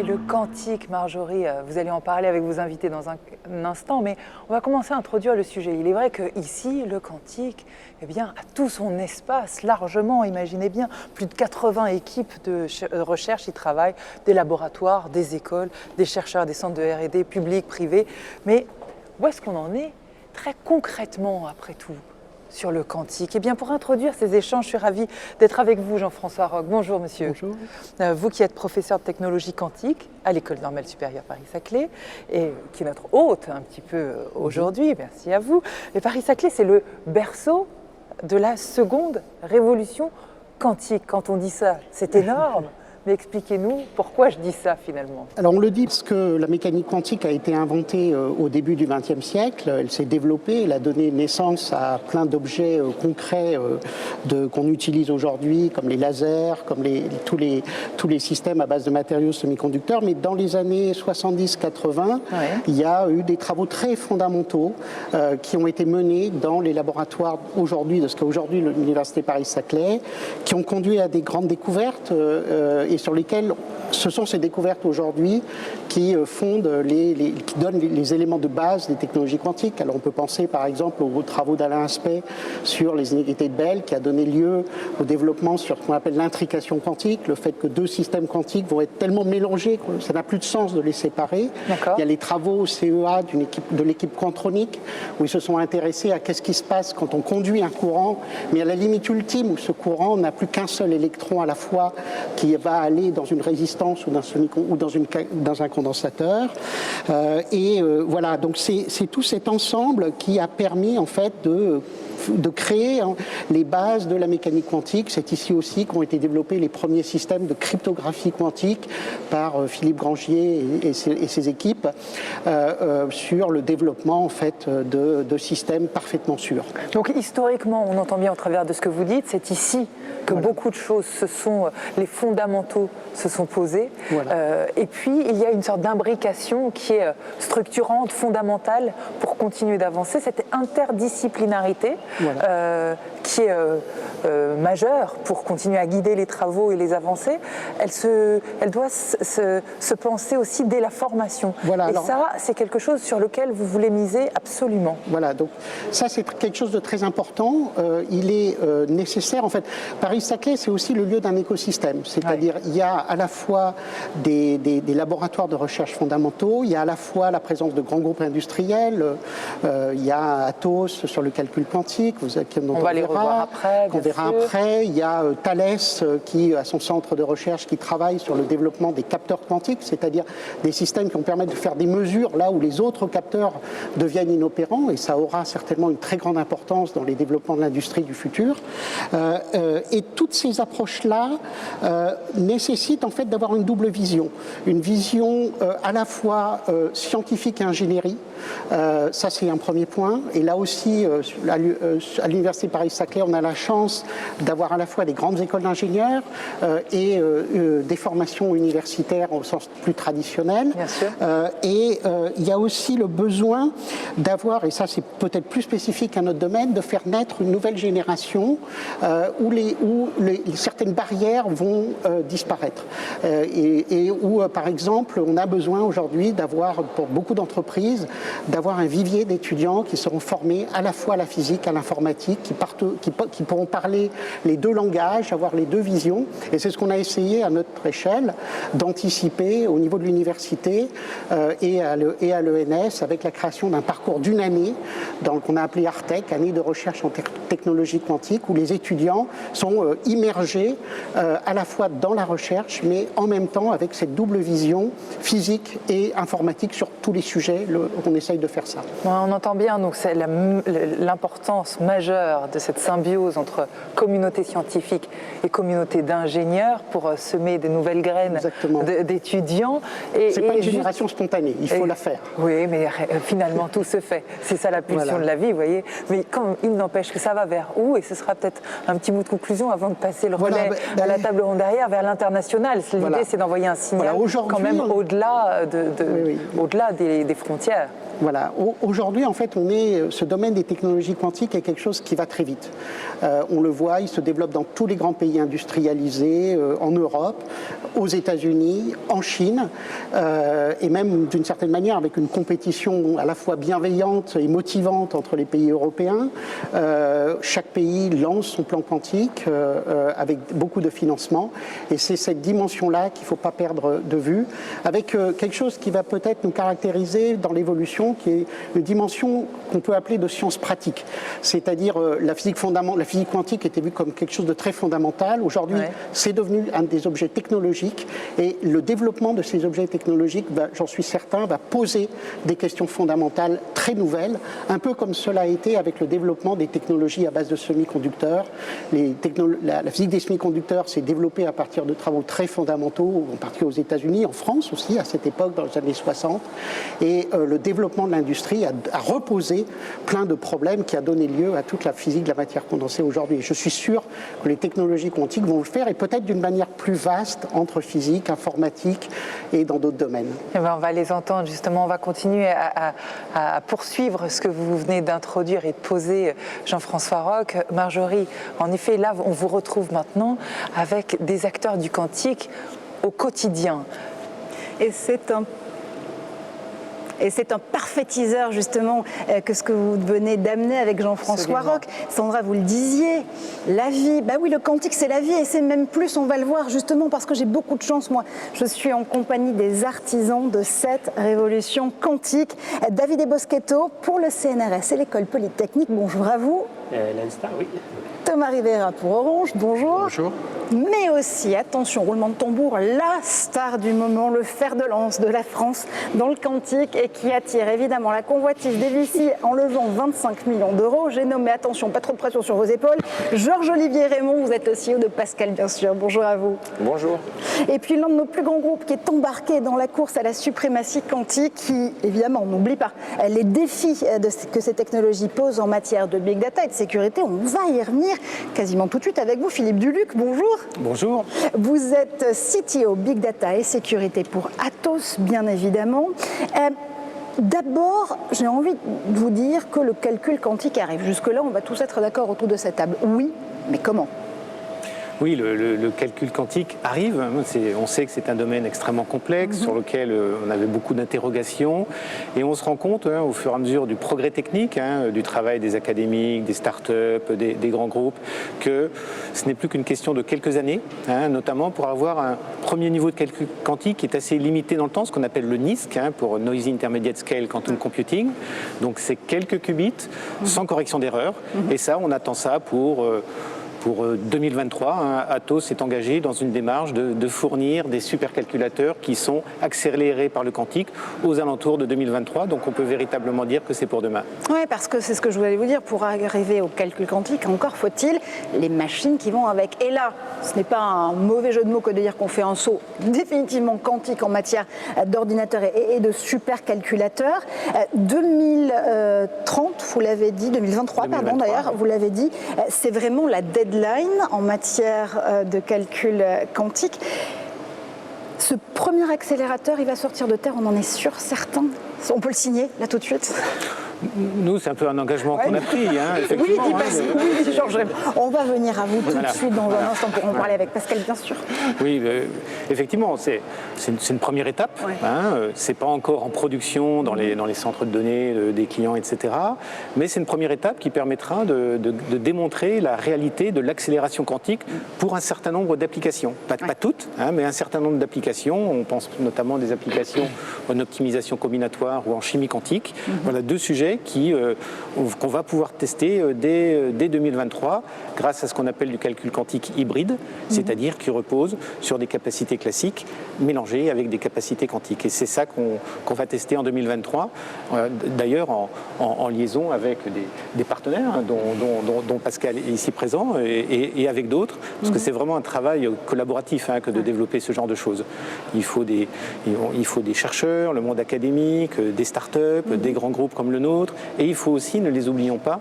le quantique, Marjorie, vous allez en parler avec vos invités dans un instant, mais on va commencer à introduire le sujet. Il est vrai qu'ici, le quantique a tout son espace, largement, imaginez bien, plus de 80 équipes de recherche y travaillent, des laboratoires, des écoles, des chercheurs, des centres de R&D, publics, privés. Mais où est-ce qu'on en est très concrètement, après tout, sur le quantique? Eh bien, pour introduire ces échanges, je suis ravie d'être avec vous, Jean-François Roch. Bonjour, monsieur. Bonjour. Vous qui êtes professeur de technologie quantique à l'École normale supérieure Paris-Saclay et qui est notre hôte un petit peu aujourd'hui, merci à vous. Et Paris-Saclay, c'est le berceau de la seconde révolution quantique. Quand on dit ça, c'est énorme. Mais expliquez-nous pourquoi je dis ça finalement. Alors on le dit parce que la mécanique quantique a été inventée au début du XXe siècle. Elle s'est développée, elle a donné naissance à plein d'objets concrets qu'on utilise aujourd'hui, comme les lasers, comme tous les systèmes à base de matériaux semi-conducteurs. Mais dans les années 70-80, il y a eu des travaux très fondamentaux qui ont été menés dans les laboratoires aujourd'hui, de ce qu'est aujourd'hui l'Université Paris-Saclay, qui ont conduit à des grandes découvertes et sur lesquels ce sont ces découvertes aujourd'hui qui fondent, qui donnent les éléments de base des technologies quantiques. Alors on peut penser par exemple aux travaux d'Alain Aspect sur les inégalités de Bell, qui a donné lieu au développement sur ce qu'on appelle l'intrication quantique, le fait que deux systèmes quantiques vont être tellement mélangés que ça n'a plus de sens de les séparer. Il y a les travaux au CEA de l'équipe Quantronic, où ils se sont intéressés à qu'est-ce qui se passe quand on conduit un courant, mais à la limite ultime où ce courant n'a plus qu'un seul électron à la fois qui va aller dans une résistance ou dans un condensateur. Voilà, donc c'est tout cet ensemble qui a permis en fait de créer les bases de la mécanique quantique. C'est ici aussi qu'ont été développés les premiers systèmes de cryptographie quantique par Philippe Grangier et ses équipes sur le développement en fait de systèmes parfaitement sûrs. Donc historiquement, on entend bien au travers de ce que vous dites, c'est ici que beaucoup de choses les fondamentaux se sont posés. Et puis, il y a une sorte d'imbrication qui est structurante, fondamentale pour continuer d'avancer. Cette interdisciplinarité qui est majeure pour continuer à guider les travaux et les avancées, elle doit se penser aussi dès la formation. Ça, c'est quelque chose sur lequel vous voulez miser absolument. Voilà, donc ça, c'est quelque chose de très important. Il est nécessaire, en fait, Paris-Saclay, c'est aussi le lieu d'un écosystème. C'est-à-dire, il y a à la fois des laboratoires de recherche fondamentaux, il y a à la fois la présence de grands groupes industriels, il y a Atos sur le calcul quantique, on va les revoir après, qu'on verra après. Il y a Thales qui a son centre de recherche qui travaille sur le développement des capteurs quantiques, c'est-à-dire des systèmes qui vont permettre de faire des mesures là où les autres capteurs deviennent inopérants, et ça aura certainement une très grande importance dans les développements de l'industrie du futur. Et toutes ces approches-là nécessitent en fait d'avoir une double vision. Une vision à la fois scientifique et ingénierie. Ça, c'est un premier point. Et là aussi, à l'Université Paris-Saclay, on a la chance d'avoir à la fois des grandes écoles d'ingénieurs et des formations universitaires au sens plus traditionnel. Bien sûr. Et il y a aussi le besoin d'avoir, et ça c'est peut-être plus spécifique à notre domaine, de faire naître une nouvelle génération où certaines barrières vont disparaître. Et où, par exemple, on a besoin aujourd'hui d'avoir, pour beaucoup d'entreprises, d'avoir un vivier d'étudiants qui seront formés à la fois à la physique, à l'informatique, qui pourront parler les deux langages, avoir les deux visions. Et c'est ce qu'on a essayé à notre échelle d'anticiper au niveau de l'université et à l'ENS avec la création d'un parcours d'une année qu'on a appelé Artec, année de recherche en technologie quantique, où les étudiants sont immergés à la fois dans la recherche, mais en même temps avec cette double vision physique et informatique sur tous les sujets. On essaye de faire ça. On entend bien, donc c'est l'importance majeure de cette symbiose entre communauté scientifique et communauté d'ingénieurs pour semer de nouvelles graines d'étudiants. C'est pas une génération spontanée, il faut la faire. Oui, mais finalement tout se fait. C'est ça la pulsion de la vie, vous voyez. Mais il n'empêche que ça va vers où, et ce sera peut-être un petit mot de conclusion avant de passer le relais à la table ronde derrière, vers l'international. L'idée, Voilà. c'est d'envoyer un signal quand même au-delà au-delà des frontières. Voilà. Aujourd'hui, en fait, ce domaine des technologies quantiques est quelque chose qui va très vite. On le voit, il se développe dans tous les grands pays industrialisés, en Europe, aux États-Unis, en Chine, et même d'une certaine manière avec une compétition à la fois bienveillante et motivante entre les pays européens. Chaque pays lance son plan quantique avec beaucoup de financement, et c'est cette dimension-là qu'il ne faut pas perdre de vue, avec quelque chose qui va peut-être nous caractériser dans l'évolution, qui est une dimension qu'on peut appeler de science pratique. C'est-à-dire la physique quantique était vue comme quelque chose de très fondamental. Aujourd'hui, c'est devenu un des objets technologiques, et le développement de ces objets technologiques, j'en suis certain, va poser des questions fondamentales très nouvelles, un peu comme cela a été avec le développement des technologies à base de semi-conducteurs. La physique des semi-conducteurs s'est développée à partir de travaux très fondamentaux, en particulier aux États-Unis, en France aussi, à cette époque, dans les années 60. Et le développement de l'industrie a reposé plein de problèmes qui a donné lieu à toute la physique de la matière condensée aujourd'hui. Je suis sûr que les technologies quantiques vont le faire, et peut-être d'une manière plus vaste entre physique, informatique et dans d'autres domaines. Et on va les entendre justement, on va continuer à poursuivre ce que vous venez d'introduire et de poser, Jean-François Roch. Marjorie, en effet, là, on vous retrouve maintenant avec des acteurs du quantique au quotidien. Et c'est un parfait teaser, justement, que ce que vous venez d'amener avec Jean-François Roch. Sandra, vous le disiez, la vie, oui, le quantique, c'est la vie, et c'est même plus, on va le voir, justement, parce que j'ai beaucoup de chance, moi. Je suis en compagnie des artisans de cette révolution quantique. David Boschetto, pour le CNRS et l'École Polytechnique, bonjour à vous. L'Insta, oui. Thomas Rivera pour Orange, bonjour. Bonjour. Mais aussi, attention, roulement de tambour, la star du moment, le fer de lance de la France dans le quantique, et qui attire évidemment la convoitise des Vici en levant 25 millions d'euros. J'ai nommé, attention, pas trop de pression sur vos épaules, Georges-Olivier Raymond, vous êtes le CEO de Pascal, bien sûr. Bonjour à vous. Bonjour. Et puis l'un de nos plus grands groupes qui est embarqué dans la course à la suprématie quantique, qui, évidemment, on n'oublie pas les défis que ces technologies posent en matière de big data et de sécurité. On va y revenir quasiment tout de suite avec vous, Philippe Duluc. Bonjour. Bonjour. Vous êtes CTO Big Data et Sécurité pour Atos, bien évidemment. D'abord, j'ai envie de vous dire que le calcul quantique arrive. Jusque-là, on va tous être d'accord autour de cette table. Oui, mais comment ? Oui, le calcul quantique arrive. On sait que c'est un domaine extrêmement complexe sur lequel on avait beaucoup d'interrogations. Et on se rend compte, au fur et à mesure du progrès technique, du travail des académiques, des startups, des grands groupes, que ce n'est plus qu'une question de quelques années, notamment pour avoir un premier niveau de calcul quantique qui est assez limité dans le temps, ce qu'on appelle le NISQ, pour Noisy Intermediate Scale Quantum Computing. Donc c'est quelques qubits, sans correction d'erreur. Et ça, on attend ça pour 2023, Atos s'est engagé dans une démarche de fournir des supercalculateurs qui sont accélérés par le quantique aux alentours de 2023. Donc on peut véritablement dire que c'est pour demain. Oui, parce que c'est ce que je voulais vous dire. Pour arriver au calcul quantique, encore faut-il les machines qui vont avec. Et là, ce n'est pas un mauvais jeu de mots que de dire qu'on fait un saut définitivement quantique en matière d'ordinateurs et de supercalculateurs. 2030, vous l'avez dit, 2023, pardon d'ailleurs, vous l'avez dit, c'est vraiment la deadline en matière de calcul quantique. Ce premier accélérateur, il va sortir de terre, on en est sûr, certain. On peut le signer, là, tout de suite. Nous, c'est un peu un engagement qu'on a pris, effectivement. Oui, Georges, on va venir à vous tout de suite dans un instant pour en parler avec Pascal, bien sûr. Oui, effectivement, c'est une première étape. Ouais. C'est pas encore en production dans les centres de données des clients, etc. Mais c'est une première étape qui permettra de démontrer la réalité de l'accélération quantique pour un certain nombre d'applications. Pas toutes, mais un certain nombre d'applications. On pense notamment à des applications en optimisation combinatoire ou en chimie quantique. Voilà deux sujets qu'on va pouvoir tester dès 2023 grâce à ce qu'on appelle du calcul quantique hybride, c'est-à-dire qui repose sur des capacités classiques mélangées avec des capacités quantiques. Et c'est ça qu'on va tester en 2023, d'ailleurs en liaison avec des partenaires dont Pascal est ici présent et avec d'autres, parce que c'est vraiment un travail collaboratif que de développer ce genre de choses. Il faut des chercheurs, le monde académique, des startups, des grands groupes comme le nôtre, autre. Et il faut aussi, ne les oublions pas,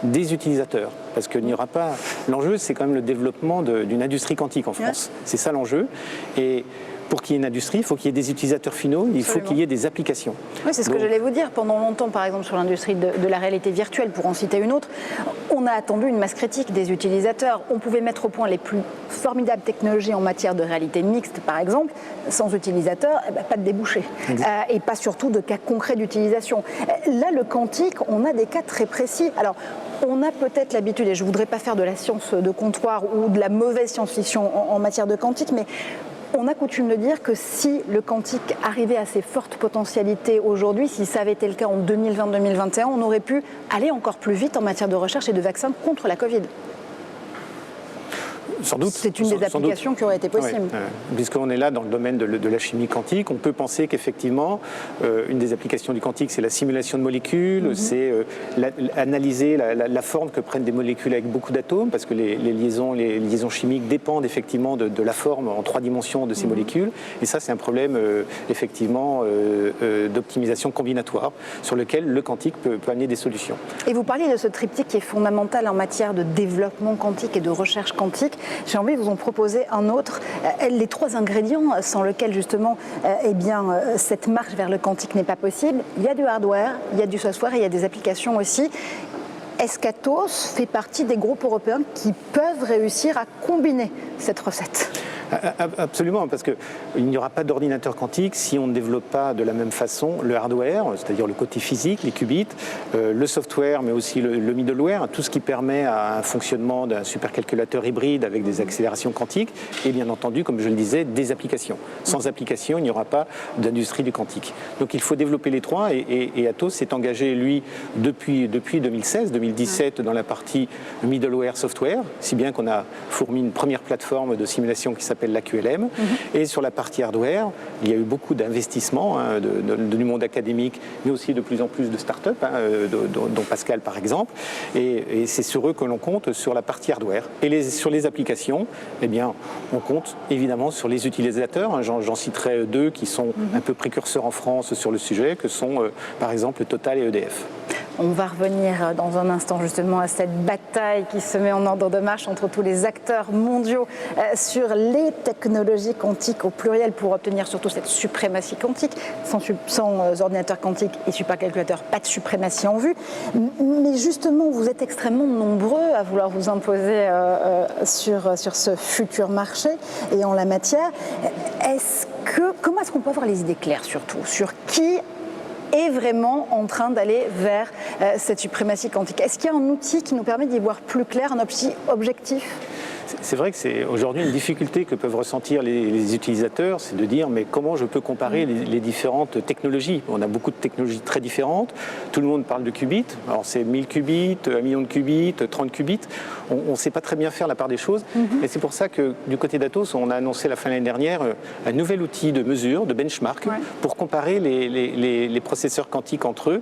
des utilisateurs. Parce qu'il n'y aura pas... L'enjeu, c'est quand même le développement d'une industrie quantique en France. C'est ça l'enjeu. Et pour qu'il y ait une industrie, il faut qu'il y ait des utilisateurs finaux, il faut qu'il y ait des applications. Oui, c'est ce que j'allais vous dire. Pendant longtemps, par exemple, sur l'industrie de la réalité virtuelle, pour en citer une autre, on a attendu une masse critique des utilisateurs. On pouvait mettre au point les plus formidables technologies en matière de réalité mixte, par exemple. Sans utilisateurs, pas de débouchés. Et pas surtout de cas concrets d'utilisation. Là, le quantique, on a des cas très précis. Alors, on a peut-être l'habitude, et je ne voudrais pas faire de la science de comptoir ou de la mauvaise science-fiction en matière de quantique, mais on a coutume de dire que si le quantique arrivait à ses fortes potentialités aujourd'hui, si ça avait été le cas en 2020-2021, on aurait pu aller encore plus vite en matière de recherche et de vaccins contre la Covid. Sans doute. C'est une des applications qui aurait été possible. Oui, puisqu'on est là dans le domaine de la chimie quantique, on peut penser qu'effectivement, une des applications du quantique, c'est la simulation de molécules, c'est analyser la forme que prennent des molécules avec beaucoup d'atomes, parce que les liaisons chimiques dépendent effectivement de la forme en 3 dimensions de ces molécules. Et ça, c'est un problème effectivement d'optimisation combinatoire, sur lequel le quantique peut amener des solutions. Et vous parliez de ce triptyque qui est fondamental en matière de développement quantique et de recherche quantique. J'ai envie de vous en proposer un autre. Les 3 ingrédients sans lesquels justement cette marche vers le quantique n'est pas possible. Il y a du hardware, il y a du software et il y a des applications aussi. Est-ce qu'Atos fait partie des groupes européens qui peuvent réussir à combiner cette recette ? Absolument, parce qu'il n'y aura pas d'ordinateur quantique si on ne développe pas de la même façon le hardware, c'est-à-dire le côté physique, les qubits, le software, mais aussi le middleware, tout ce qui permet à un fonctionnement d'un supercalculateur hybride avec des accélérations quantiques, et bien entendu, comme je le disais, des applications. Sans application, il n'y aura pas d'industrie du quantique. Donc il faut développer les 3, et Atos s'est engagé, lui, depuis 2016-2017 dans la partie middleware software, si bien qu'on a fourni une première plateforme de simulation qui s'appelle la QLM. Et sur la partie hardware, il y a eu beaucoup d'investissements du monde académique, mais aussi de plus en plus de start-up, dont Pascal par exemple. Et c'est sur eux que l'on compte sur la partie hardware. Et sur les applications, eh bien, on compte évidemment sur les utilisateurs. J'en citerai 2 qui sont un peu précurseurs en France sur le sujet, que sont par exemple Total et EDF. On va revenir dans un instant justement à cette bataille qui se met en ordre de marche entre tous les acteurs mondiaux sur les technologies quantiques au pluriel pour obtenir surtout cette suprématie quantique. Sans ordinateur quantique et supercalculateur, pas de suprématie en vue. Mais justement, vous êtes extrêmement nombreux à vouloir vous imposer sur ce futur marché et en la matière. Comment est-ce qu'on peut avoir les idées claires surtout sur qui est vraiment en train d'aller vers cette suprématie quantique? Est-ce qu'il y a un outil qui nous permet d'y voir plus clair, un outil objectif? C'est vrai que c'est aujourd'hui une difficulté que peuvent ressentir les utilisateurs, c'est de dire mais comment je peux comparer les différentes technologies? On a beaucoup de technologies très différentes, tout le monde parle de qubits, alors c'est 1000 qubits, 1 million de qubits, 30 qubits, on ne sait pas très bien faire la part des choses, et c'est pour ça que du côté d'Atos, on a annoncé la fin de l'année dernière un nouvel outil de mesure, de benchmark, pour comparer les processeurs quantiques entre eux,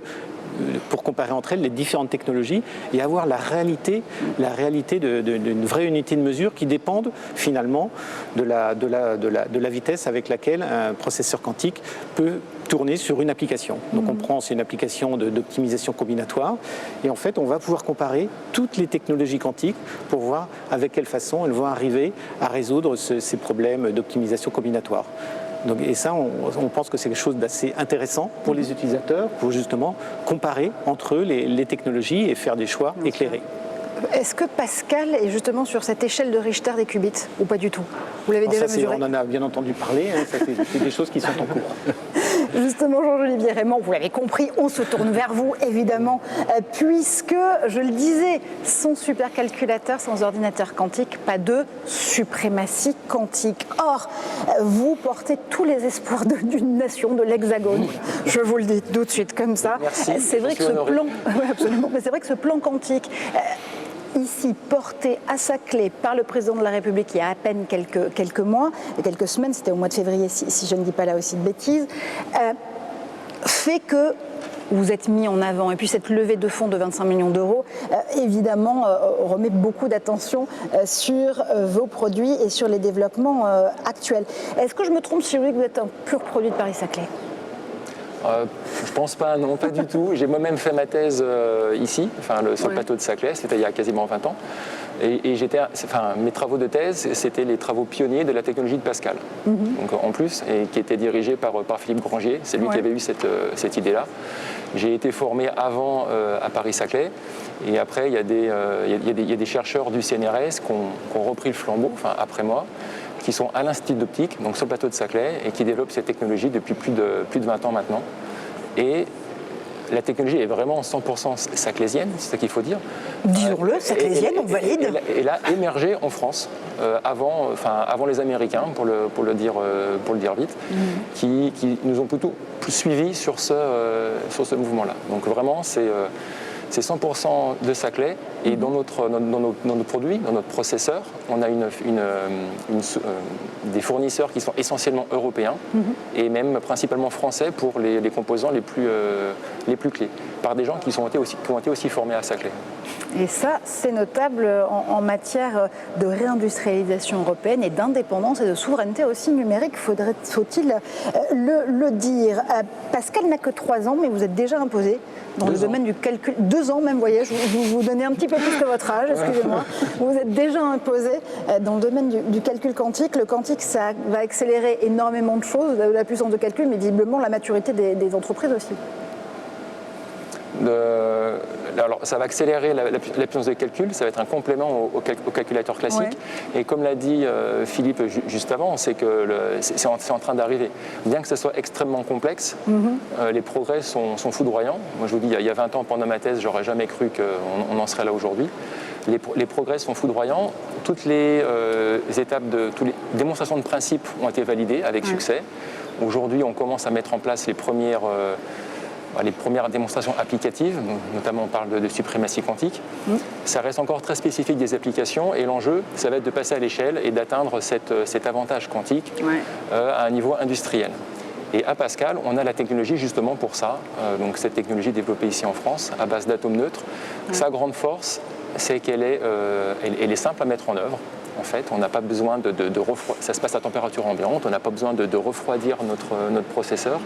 pour comparer entre elles les différentes technologies et avoir la réalité d'une vraie unité de mesure qui dépendent finalement de la vitesse avec laquelle un processeur quantique peut tourner sur une application. Donc on prend, c'est une application d'optimisation combinatoire et en fait on va pouvoir comparer toutes les technologies quantiques pour voir avec quelle façon elles vont arriver à résoudre ces problèmes d'optimisation combinatoire. Donc, et ça, on pense que c'est quelque chose d'assez intéressant pour les utilisateurs, pour justement comparer entre eux les technologies et faire des choix éclairés. Est-ce que Pascal est justement sur cette échelle de Richter des qubits ou pas du tout? Vous l'avez déjà mesuré? On en a bien entendu parler, c'est des choses qui sont en cours. Justement, Jean-Olivier Raymond, vous l'avez compris, on se tourne vers vous, évidemment, puisque, je le disais, sans supercalculateur, sans ordinateur quantique, pas de suprématie quantique. Or, vous portez tous les espoirs d'une nation de l'Hexagone. Je vous le dis tout de suite comme ça. Merci. C'est vrai que ce plan, absolument, mais c'est vrai que ce plan quantique, ici porté à sa clé par le président de la République il y a à peine quelques mois, quelques semaines, c'était au mois de février si je ne dis pas là aussi de bêtises, fait que vous êtes mis en avant. Et puis cette levée de fonds de 25 millions d'euros, évidemment, remet beaucoup d'attention sur vos produits et sur les développements actuels. Est-ce que je me trompe si je dis que vous êtes un pur produit de Paris-Saclay ? Je pense pas, non, pas du tout. J'ai moi-même fait ma thèse ici, sur le plateau de Saclay, c'était il y a quasiment 20 ans. Et mes travaux de thèse, c'était les travaux pionniers de la technologie de Pascal. Donc, en plus, et qui était dirigé par Philippe Grangier. C'est lui qui avait eu cette idée-là. J'ai été formé avant à Paris-Saclay. Et après, il y a des chercheurs du CNRS qui ont repris le flambeau, après moi, qui sont à l'Institut d'optique, donc sur le plateau de Saclay, et qui développent cette technologie depuis plus de 20 ans maintenant. Et la technologie est vraiment 100% saclésienne, c'est ce qu'il faut dire. Disons-le, saclésienne, on valide. Elle a émergé en France avant les Américains, pour le dire vite, qui nous ont plutôt plus suivis sur ce mouvement-là. Donc vraiment, c'est 100% de Saclay, et dans nos produits, dans notre processeur, on a des fournisseurs qui sont essentiellement européens et même principalement français pour les composants les plus clés, par des gens qui ont été aussi formés à Saclay. Et ça, c'est notable en matière de réindustrialisation européenne et d'indépendance et de souveraineté aussi numérique, faut-il le dire. Pascal n'a que 3 ans, mais vous êtes déjà imposé dans le domaine du calcul. 2 ans même, vous voyez, je vous donnais un petit peu plus que votre âge, excusez-moi. Vous êtes déjà imposé dans le domaine du calcul quantique. Le quantique, ça va accélérer énormément de choses, la puissance de calcul, mais visiblement la maturité des entreprises aussi. Alors, ça va accélérer la puissance de calcul, ça va être un complément au calculateur classique. Ouais. Et comme l'a dit Philippe juste avant, c'est que c'est en train d'arriver. Bien que ce soit extrêmement complexe, les progrès sont foudroyants. Moi, je vous dis, il y a 20 ans, pendant ma thèse, j'aurais jamais cru qu'on en serait là aujourd'hui. Les progrès sont foudroyants. Toutes les étapes toutes les démonstrations de principe ont été validées avec succès. Aujourd'hui, on commence à mettre en place les premières démonstrations applicatives, notamment on parle de suprématie quantique. Ça reste encore très spécifique des applications, et l'enjeu, ça va être de passer à l'échelle et d'atteindre cet avantage quantique à un niveau industriel. Et à Pascal, on a la technologie justement pour ça, donc cette technologie développée ici en France, à base d'atomes neutres. Sa grande force, c'est qu'elle est simple à mettre en œuvre. En fait, on n'a pas besoin de refroidir, ça se passe à température ambiante, on n'a pas besoin de refroidir notre processeur.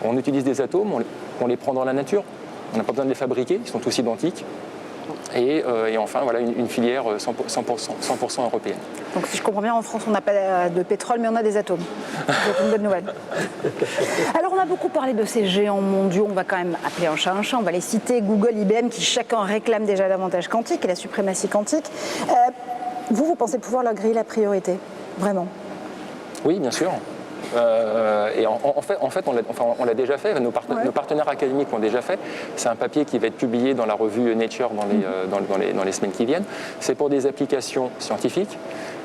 On utilise des atomes, on les prend dans la nature, on n'a pas besoin de les fabriquer, ils sont tous identiques. Et enfin, voilà une filière 100% européenne. Donc si je comprends bien, en France, on n'a pas de pétrole, mais on a des atomes. C'est une bonne nouvelle. Alors on a beaucoup parlé de ces géants mondiaux, on va quand même appeler un chat, on va les citer, Google, IBM, qui chacun réclame déjà l'avantage quantique et la suprématie quantique. Vous pensez pouvoir leur griller la priorité, vraiment? Oui, bien sûr. Et en fait, on l'a déjà fait, nos partenaires académiques l'ont déjà fait. C'est un papier qui va être publié dans la revue Nature dans les semaines qui viennent. C'est pour des applications scientifiques,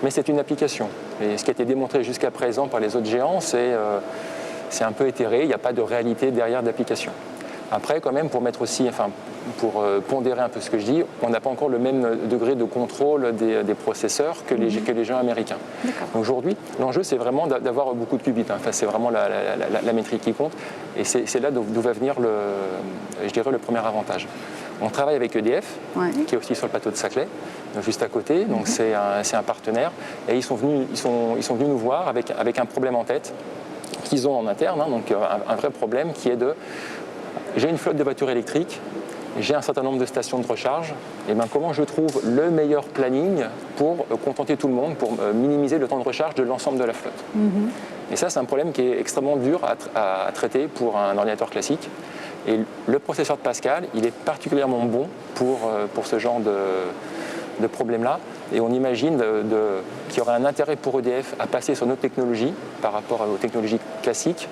mais c'est une application. Et ce qui a été démontré jusqu'à présent par les autres géants, c'est un peu éthéré, il n'y a pas de réalité derrière d'application. Après, quand même, pour pondérer un peu ce que je dis, on n'a pas encore le même degré de contrôle des processeurs que les gens américains. Aujourd'hui, l'enjeu, c'est vraiment d'avoir beaucoup de qubits. Enfin, c'est vraiment la métrique qui compte. Et c'est là d'où va venir le premier avantage. On travaille avec EDF, qui est aussi sur le plateau de Saclay, juste à côté. Donc c'est un partenaire. Et ils sont venus nous voir avec un problème en tête qu'ils ont en interne. Donc un vrai problème qui est j'ai une flotte de voitures électriques, j'ai un certain nombre de stations de recharge, et comment je trouve le meilleur planning pour contenter tout le monde, pour minimiser le temps de recharge de l'ensemble de la flotte. Et ça, c'est un problème qui est extrêmement dur à traiter pour un ordinateur classique. Et le processeur de Pascal, il est particulièrement bon pour ce genre de problème-là. Et on imagine qu'il y aurait un intérêt pour EDF à passer sur notre technologie par rapport aux technologies classiques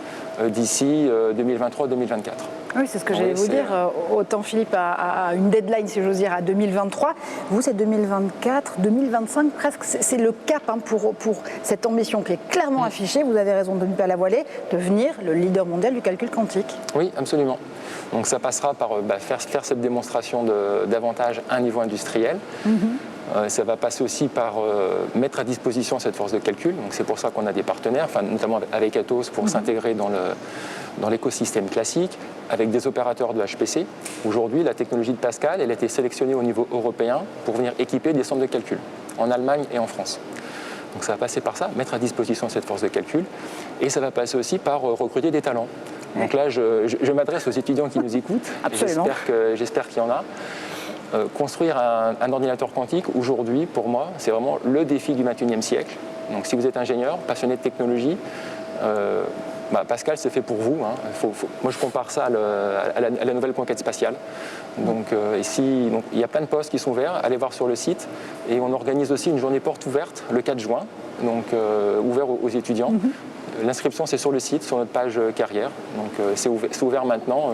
d'ici 2023-2024. Oui, c'est ce que j'allais vous dire. Autant Philippe a une deadline, si j'ose dire, à 2023. Vous, c'est 2024, 2025 presque. C'est le cap pour cette ambition qui est clairement affichée. Vous avez raison de ne pas la voiler, devenir le leader mondial du calcul quantique. Oui, absolument. Donc ça passera par faire cette démonstration d'avantage à un niveau industriel. Ça va passer aussi par mettre à disposition cette force de calcul. Donc c'est pour ça qu'on a des partenaires, notamment avec Atos, pour s'intégrer dans l'écosystème classique, avec des opérateurs de HPC. Aujourd'hui, la technologie de Pascal, elle a été sélectionnée au niveau européen pour venir équiper des centres de calcul, en Allemagne et en France. Donc ça va passer par ça, mettre à disposition cette force de calcul. Et ça va passer aussi par recruter des talents. Donc là, je m'adresse aux étudiants qui nous écoutent. Absolument. J'espère qu'il y en a. Construire un ordinateur quantique, aujourd'hui, pour moi, c'est vraiment le défi du 21e siècle. Donc si vous êtes ingénieur, passionné de technologie, Pascal, c'est fait pour vous. Hein. Moi, je compare ça à la nouvelle conquête spatiale. Donc, il y a plein de postes qui sont ouverts. Allez voir sur le site. Et on organise aussi une journée porte ouverte le 4 juin, donc ouvert aux étudiants. L'inscription, c'est sur le site, sur notre page carrière. Donc, c'est ouvert maintenant.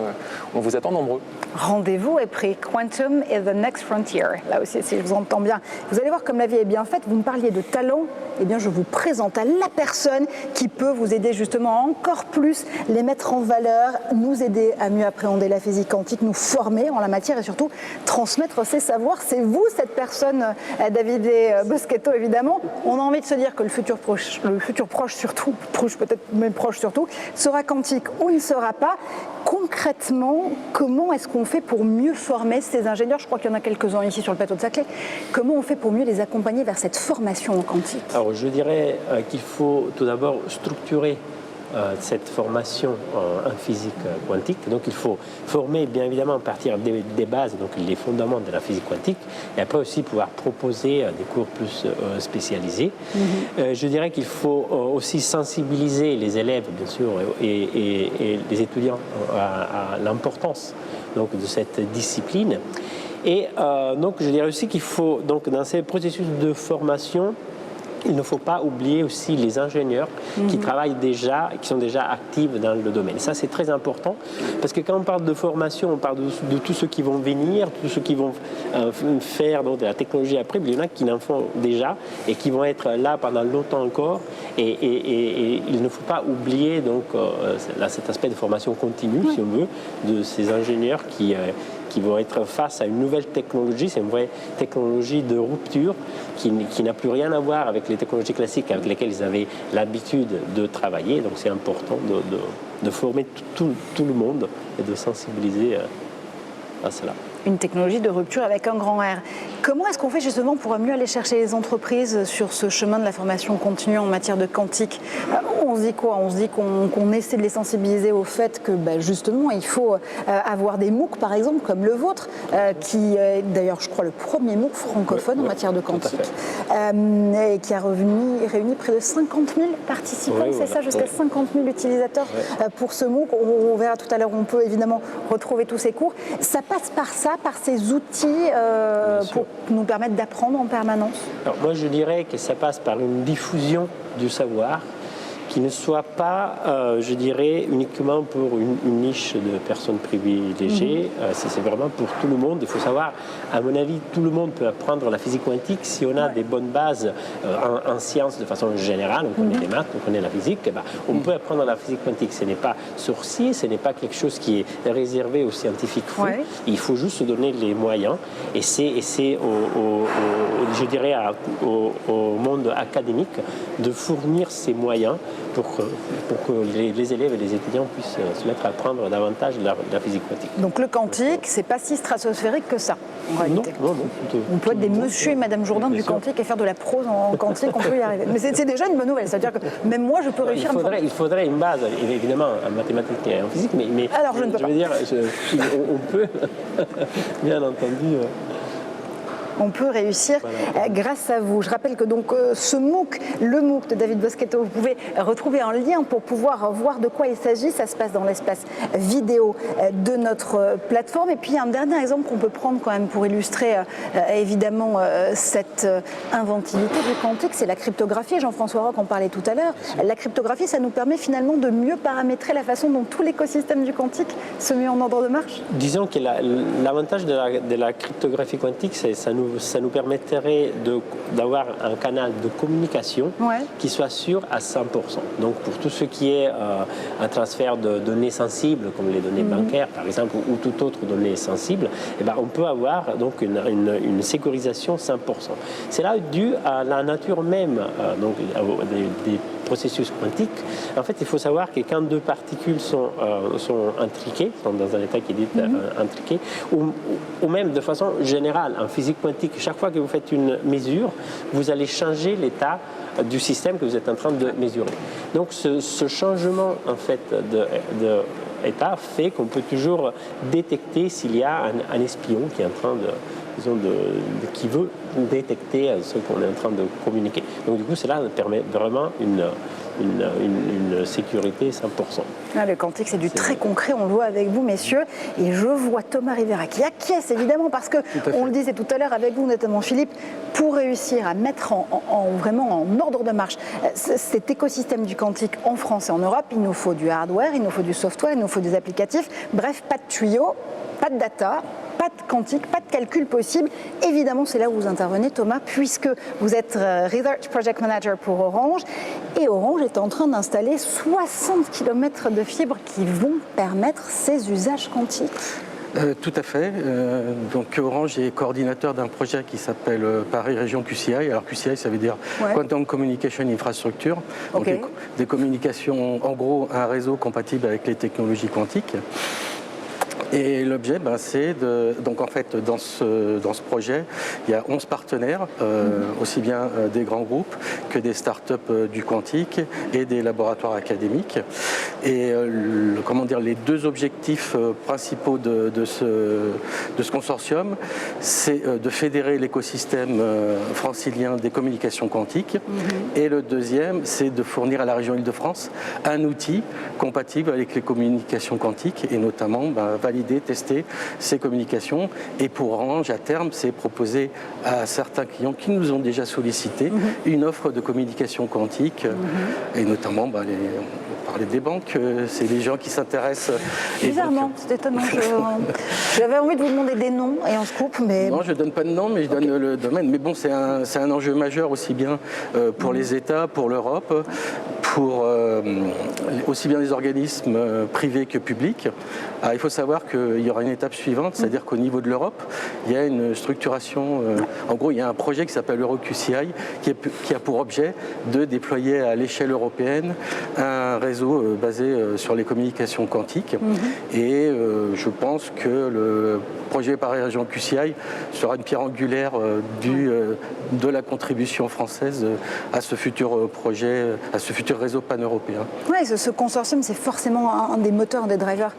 On vous attend nombreux. Rendez-vous est pris. Quantum is the next frontier. Là aussi, si je vous entends bien. Vous allez voir comme la vie est bien faite. Vous me parliez de talent. Eh bien, je vous présente à la personne qui peut vous aider justement à encore plus les mettre en valeur, nous aider à mieux appréhender la physique quantique, nous former en la matière et surtout transmettre ses savoirs. C'est vous, cette personne, Davide Boschetto, évidemment. On a envie de se dire que le futur proche surtout, peut-être même proche surtout, sera quantique ou ne sera pas. Concrètement, comment est-ce qu'on fait pour mieux former ces ingénieurs? Je crois qu'il y en a quelques-uns ici sur le plateau de Saclay. Comment on fait pour mieux les accompagner vers cette formation en quantique? Alors, je dirais qu'il faut tout d'abord structurer cette formation en physique quantique. Donc il faut former bien évidemment à partir des bases, donc les fondements de la physique quantique, et après aussi pouvoir proposer des cours plus spécialisés. Je dirais qu'il faut aussi sensibiliser les élèves, bien sûr, et les étudiants à l'importance donc, de cette discipline. Et donc je dirais aussi qu'il faut, donc, dans ces processus de formation, il ne faut pas oublier aussi les ingénieurs qui travaillent déjà, qui sont déjà actifs dans le domaine. Ça, c'est très important parce que quand on parle de formation, on parle de tous ceux qui vont venir, tous ceux qui vont faire donc, de la technologie après, mais il y en a qui en font déjà et qui vont être là pendant longtemps encore. Et il ne faut pas oublier donc, cet aspect de formation continue, si on veut, de ces ingénieurs qui vont être face à une nouvelle technologie. C'est une vraie technologie de rupture qui n'a plus rien à voir avec les technologies classiques avec lesquelles ils avaient l'habitude de travailler. Donc c'est important de former tout le monde et de sensibiliser à cela. Une technologie de rupture avec un grand R. Comment est-ce qu'on fait justement pour mieux aller chercher les entreprises sur ce chemin de la formation continue en matière de quantique? On se dit quoi? On se dit qu'on essaie de les sensibiliser au fait que justement il faut avoir des MOOC par exemple comme le vôtre, qui est d'ailleurs je crois le premier MOOC francophone en matière de quantique, et qui a réuni près de 50 000 participants, c'est ça, jusqu'à 50 000 utilisateurs pour ce MOOC. On verra tout à l'heure, on peut évidemment retrouver tous ces cours. Ça passe par ça, par ces outils pour nous permettre d'apprendre en permanence? Alors moi je dirais que ça passe par une diffusion du savoir qui ne soit pas, je dirais, uniquement pour une niche de personnes privilégiées. C'est vraiment pour tout le monde. Il faut savoir, à mon avis, tout le monde peut apprendre la physique quantique si on a des bonnes bases en sciences de façon générale. On connaît les maths, on connaît la physique. On peut apprendre la physique quantique. Ce n'est pas sorcier, ce n'est pas quelque chose qui est réservé aux scientifiques fous. Il faut juste se donner les moyens. Et c'est je dirais, au monde académique de fournir ces moyens pour que les élèves et les étudiants puissent se mettre à apprendre davantage de la physique quantique. Donc le quantique, c'est pas si stratosphérique que ça, en réalité. Non. On peut être des monsieur et madame Jourdain du quantique et faire de la prose en quantique, on peut y arriver. Mais c'est déjà une bonne nouvelle, c'est-à-dire que même moi, je peux réussir à me former. Il faudrait une base, évidemment, en mathématiques et en physique, mais alors, je ne peux pas. Veux dire, on peut, bien entendu... On peut réussir grâce à vous. Je rappelle que donc ce MOOC, le MOOC de Davide Boschetto, vous pouvez retrouver un lien pour pouvoir voir de quoi il s'agit. Ça se passe dans l'espace vidéo de notre plateforme. Et puis un dernier exemple qu'on peut prendre quand même pour illustrer évidemment cette inventivité du quantique, c'est la cryptographie. Jean-François Roch en parlait tout à l'heure. La cryptographie, ça nous permet finalement de mieux paramétrer la façon dont tout l'écosystème du quantique se met en ordre de marche. Disons que l'avantage de la cryptographie quantique, c'est ça nous permettrait d'avoir un canal de communication qui soit sûr à 100%. Donc pour tout ce qui est un transfert de données sensibles, comme les données bancaires par exemple, ou toute autre donnée sensible, on peut avoir donc une sécurisation 100%. C'est là dû à la nature même donc, des processus quantiques. En fait, il faut savoir que quand deux particules sont intriquées, sont dans un état qui est dit intriqué, ou même de façon générale, en physique quantique, chaque fois que vous faites une mesure, vous allez changer l'état du système que vous êtes en train de mesurer. Donc ce changement en fait état fait qu'on peut toujours détecter s'il y a un espion qui est en train qui veut détecter ce qu'on est en train de communiquer. Donc du coup, cela permet vraiment une sécurité 100%. Le quantique, c'est du très concret, on le voit avec vous, messieurs. Et je vois Thomas Rivera qui acquiesce, évidemment, parce que, on le disait tout à l'heure avec vous, notamment Philippe, pour réussir à mettre vraiment en ordre de marche cet écosystème du quantique en France et en Europe, il nous faut du hardware, il nous faut du software, il nous faut des applicatifs. Bref, pas de tuyaux, pas de data, pas de quantique, pas de calcul possible. Évidemment, c'est là où vous intervenez, Thomas, puisque vous êtes Research Project Manager pour Orange. Et Orange est en train d'installer 60 km de fibres qui vont permettre ces usages quantiques. Tout à fait. Donc Orange est coordinateur d'un projet qui s'appelle Paris Région QCI. Alors QCI, ça veut dire Quantum Communication Infrastructure. Donc des communications, en gros, un réseau compatible avec les technologies quantiques. Et l'objet, c'est donc en fait dans ce projet, il y a 11 partenaires, aussi bien des grands groupes que des start-up du quantique et des laboratoires académiques. Et les deux objectifs principaux de ce consortium, c'est de fédérer l'écosystème francilien des communications quantiques. Et le deuxième, c'est de fournir à la région Île-de-France un outil compatible avec les communications quantiques et notamment valider, tester ces communications. Et pour Orange, à terme, c'est proposer à certains clients qui nous ont déjà sollicité une offre de communication quantique et notamment on parlait des banques, c'est les gens qui s'intéressent. Bizarrement, c'est étonnant. J'avais envie de vous demander des noms et on se coupe, mais... Non, je ne donne pas de nom, mais je donne le domaine. Mais bon, c'est un enjeu majeur aussi bien pour les États, pour l'Europe, pour aussi bien les organismes privés que publics. Alors, il faut savoir qu'il y aura une étape suivante, c'est-à-dire qu'au niveau de l'Europe, il y a une structuration, en gros, il y a un projet qui s'appelle EuroQCI qui a pour objet de déployer à l'échelle européenne un réseau basé sur les communications quantiques. Et je pense que le projet Paris Région QCI sera une pierre angulaire de la contribution française à ce futur projet, à ce futur réseau pan-européen. Oui, ce consortium, c'est forcément un des moteurs, un des drivers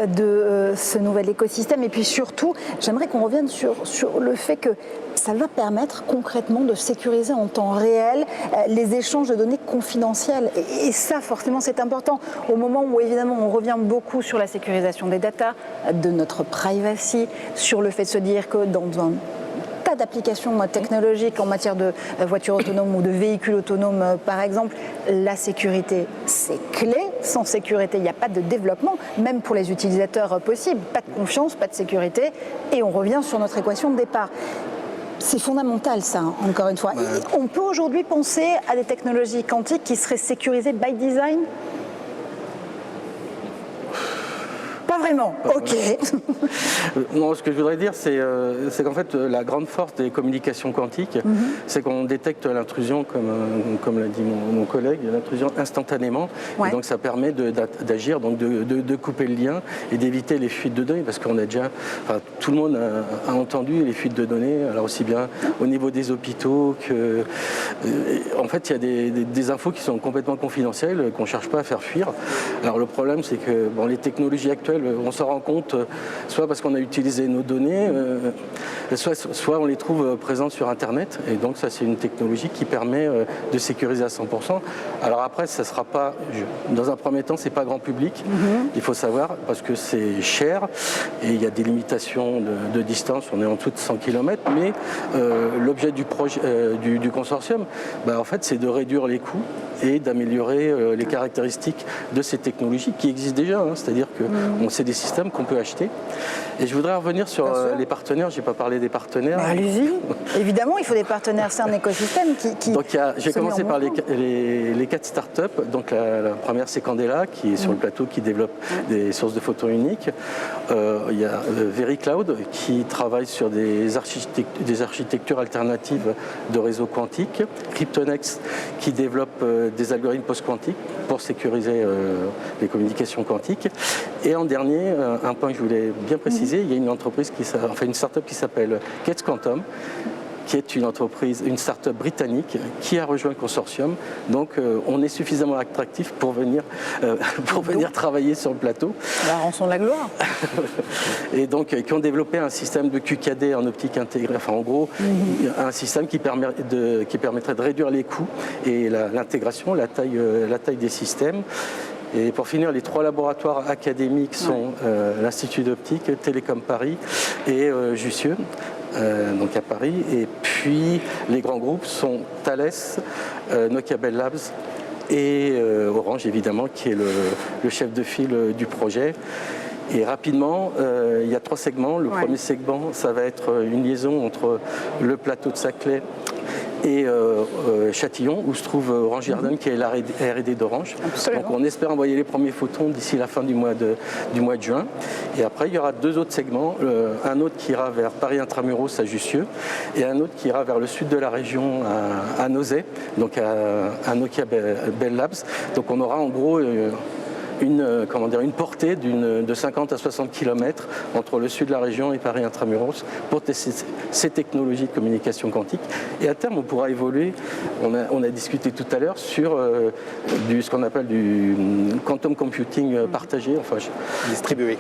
de ce nouvel écosystème. Et puis surtout, j'aimerais qu'on revienne sur le fait que ça va permettre concrètement de sécuriser en temps réel les échanges de données confidentielles. Et ça, forcément, c'est important. Au moment où, évidemment, on revient beaucoup sur la sécurisation des data, de notre privacy, sur le fait de se dire que dans un tas d'applications technologiques en matière de voitures autonomes ou de véhicules autonomes, par exemple, la sécurité, c'est clé. Sans sécurité, il n'y a pas de développement, même pour les utilisateurs possibles. Pas de confiance, pas de sécurité. Et on revient sur notre équation de départ. C'est fondamental, ça, encore une fois. On peut aujourd'hui penser à des technologies quantiques qui seraient sécurisées by design ? Pas vraiment, ok. Non, ce que je voudrais dire, c'est qu'en fait, la grande force des communications quantiques, c'est qu'on détecte l'intrusion, comme l'a dit mon collègue, l'intrusion instantanément. Et donc, ça permet d'agir, donc de couper le lien et d'éviter les fuites de données, parce qu'on a déjà, tout le monde a entendu les fuites de données, alors aussi bien au niveau des hôpitaux que, en fait, il y a des infos qui sont complètement confidentielles, qu'on ne cherche pas à faire fuir. Alors, le problème, c'est que les technologies actuelles, on s'en rend compte soit parce qu'on a utilisé nos données, soit on les trouve présentes sur Internet. Et donc ça, c'est une technologie qui permet de sécuriser à 100%. Alors après, ça ne sera pas, dans un premier temps, c'est pas grand public. Il faut savoir, parce que c'est cher et il y a des limitations de distance. On est en dessous de 100 km. Mais l'objet du projet, du consortium, en fait, c'est de réduire les coûts et d'améliorer les caractéristiques de ces technologies qui existent déjà. C'est-à-dire que c'est des systèmes qu'on peut acheter. Et je voudrais revenir sur les partenaires. Je n'ai pas parlé des partenaires. Allez-y. Évidemment, il faut des partenaires. C'est un écosystème qui Donc, j'ai commencé par les 4 startups. Donc, la première, c'est Candela, qui est sur le plateau, qui développe des sources de photons uniques. Il y a VeriCloud, qui travaille sur des architectures alternatives de réseaux quantiques. Cryptonex, qui développe des algorithmes post-quantiques pour sécuriser les communications quantiques. Et en dernier, un point que je voulais bien préciser, il y a une entreprise une start-up qui s'appelle Gates Quantum, qui est une entreprise, une start-up britannique qui a rejoint le consortium. Donc on est suffisamment attractif pour venir travailler sur le plateau. La rançon de la gloire. Et donc qui ont développé un système de QKD en optique intégrée, enfin en gros un système qui permettrait de réduire les coûts et l'intégration, la taille des systèmes. Et pour finir, les 3 laboratoires académiques sont l'Institut d'optique, Télécom Paris et Jussieu, donc à Paris. Et puis les grands groupes sont Thales, Nokia Bell Labs et Orange évidemment, qui est le chef de file du projet. Et rapidement, il y a 3 segments. Le premier segment, ça va être une liaison entre le plateau de Saclay et Châtillon, où se trouve Orange Garden, qui est la R&D d'Orange. Donc on espère envoyer les premiers photons d'ici la fin du mois de juin. Et après, il y aura 2 autres segments. Un autre qui ira vers Paris Intramuros à Jussieu, et un autre qui ira vers le sud de la région à Nozay, donc à Nokia Bell Labs. Donc on aura en gros une portée de 50 à 60 km entre le sud de la région et Paris Intramuros pour tester ces technologies de communication quantique. Et à terme, on pourra évoluer, on a discuté tout à l'heure, sur ce qu'on appelle du quantum computing partagé, enfin distribué,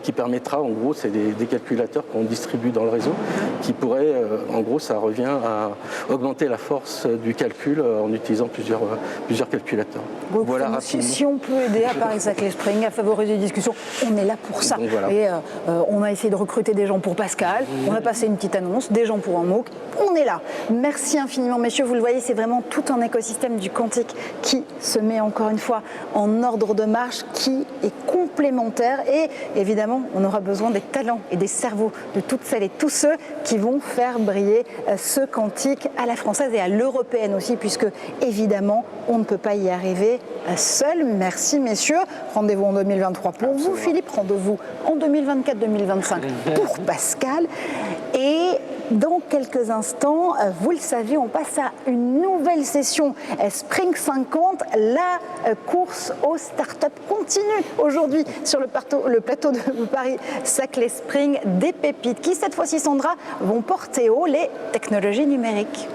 qui permettra, en gros, c'est des calculateurs qu'on distribue dans le réseau, qui pourraient, en gros, ça revient à augmenter la force du calcul en utilisant plusieurs calculateurs. Voilà rapidement. Si on peut aider à Paris-Saclay Spring à favoriser les discussions, on est là pour ça. Donc, voilà. Et on a essayé de recruter des gens pour Pascal, on a passé une petite annonce, des gens pour un MOOC, on est là. Merci infiniment messieurs, vous le voyez, c'est vraiment tout un écosystème du quantique qui se met encore une fois en ordre de marche, qui est complémentaire et évidemment on aura besoin des talents et des cerveaux de toutes celles et tous ceux qui vont faire briller ce quantique à la française et à l'européenne aussi, puisque évidemment on ne peut pas y arriver seul. Merci messieurs, rendez-vous en 2023 pour vous Philippe, rendez-vous en 2024-2025 pour Pascal et dans quelques instants, vous le savez, on passe à une nouvelle session Spring 50, la course aux startups continue aujourd'hui sur le plateau de Paris-Saclay Spring, des pépites qui cette fois-ci Sandra vont porter haut les technologies numériques.